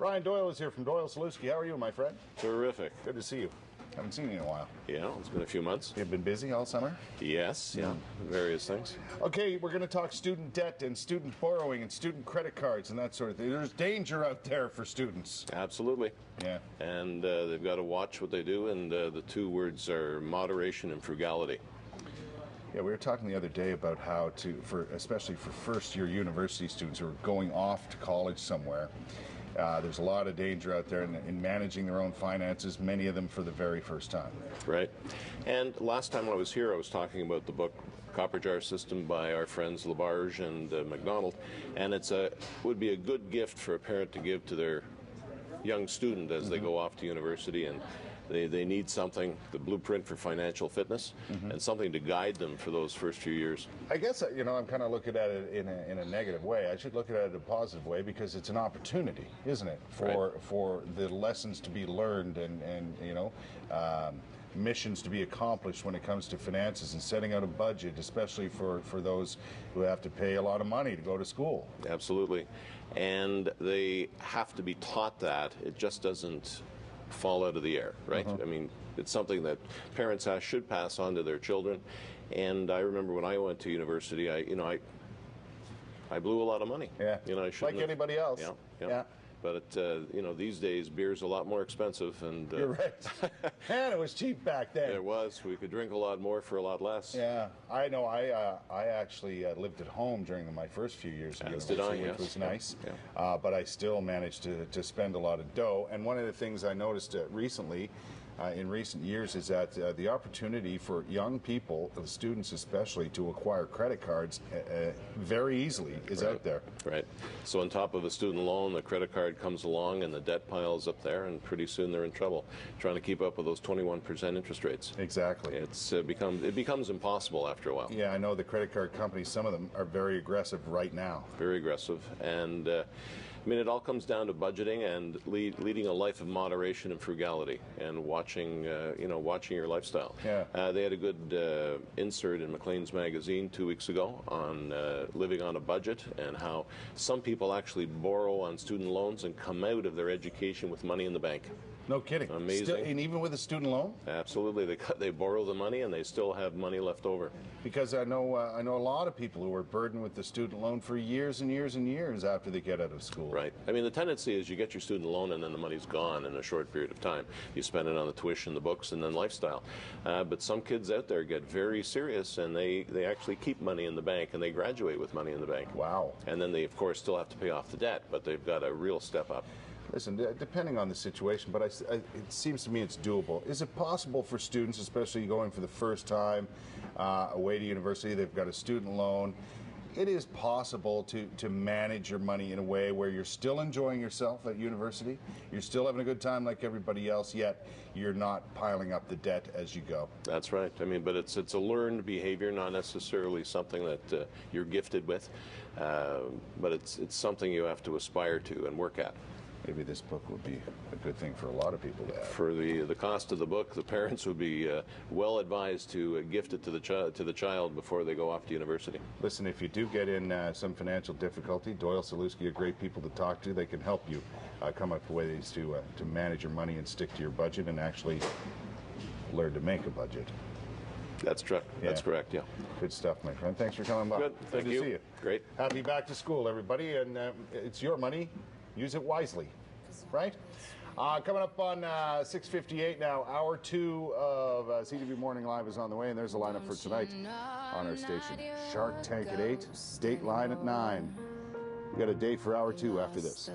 Brian Doyle is here from Doyle Salewski. How are you, my friend? Terrific. Good to see you. Haven't seen you in a while. Yeah, it's been a few months. You've been busy all summer? Yes, yeah, various things. Okay, we're going to talk student debt and student borrowing and student credit cards and that sort of thing. There's danger out there for students. Absolutely. Yeah. And they've got to watch what they do, and the two words are moderation and frugality. Yeah, we were talking the other day about how especially for first-year university students who are going off to college somewhere, there's a lot of danger out there in managing their own finances, many of them for the very first time. Right. And last time when I was here, I was talking about the book Copper Jar System by our friends Labarge and MacDonald, and it would be a good gift for a parent to give to their young student as they go off to university, and they need something, the blueprint for financial fitness, and something to guide them for those first few years. I guess, I'm kind of looking at it in a negative way. I should look at it in a positive way because it's an opportunity, isn't it, for the lessons to be learned and missions to be accomplished when it comes to finances and setting out a budget, especially for those who have to pay a lot of money to go to school. Absolutely. And they have to be taught that. It just doesn't fall out of the air, right? I mean, it's something that parents should pass on to their children. And I remember when I went to university, I blew a lot of money. Yeah, I shouldn't like anybody else. Yeah. But these days beer's a lot more expensive, and you're right. And it was cheap back then. It was. We could drink a lot more for a lot less. Yeah, I know. I actually lived at home during my first few years of university, which was nice. Yeah. But I still managed to spend a lot of dough. And one of the things I noticed recently, in recent years, is that the opportunity for young people, students especially, to acquire credit cards very easily is out there. Right. So on top of a student loan, the credit card comes along and the debt piles up there, and pretty soon they're in trouble trying to keep up with those 21% interest rates. Exactly. It becomes impossible after a while. Yeah, I know the credit card companies, some of them are very aggressive right now. Very aggressive. And it all comes down to budgeting and leading a life of moderation and frugality and watching your lifestyle. Yeah. They had a good insert in Maclean's magazine 2 weeks ago on living on a budget and how some people actually borrow on student loans and come out of their education with money in the bank. No kidding. Amazing. And even with a student loan? Absolutely. They borrow the money and they still have money left over. Because I know a lot of people who are burdened with the student loan for years and years and years after they get out of school. Right. The tendency is you get your student loan and then the money's gone in a short period of time. You spend it on the tuition, the books, and then lifestyle. But some kids out there get very serious and they actually keep money in the bank and they graduate with money in the bank. Wow. And then they, of course, still have to pay off the debt, but they've got a real step up. Listen, depending on the situation, but it seems to me it's doable. Is it possible for students, especially going for the first time away to university, they've got a student loan, it is possible to manage your money in a way where you're still enjoying yourself at university, you're still having a good time like everybody else, yet you're not piling up the debt as you go? That's right. But it's a learned behavior, not necessarily something that you're gifted with, but it's something you have to aspire to and work at. Maybe this book would be a good thing for a lot of people to have. For the cost of the book, the parents would be well advised to gift it to the child before they go off to university. Listen, if you do get in some financial difficulty, Doyle Salewski are great people to talk to. They can help you come up with ways to manage your money and stick to your budget and actually learn to make a budget. That's true. That's correct, yeah. Good stuff, my friend. Thanks for coming by. Good. Thank you. To see you. Great. Happy back to school, everybody. And it's your money. Use it wisely, right? Coming up on 6:58 now, hour 2 of CTV Morning Live is on the way, and there's a lineup for tonight on our station. Shark Tank at 8, State Line at 9. We got a date for hour 2 after this.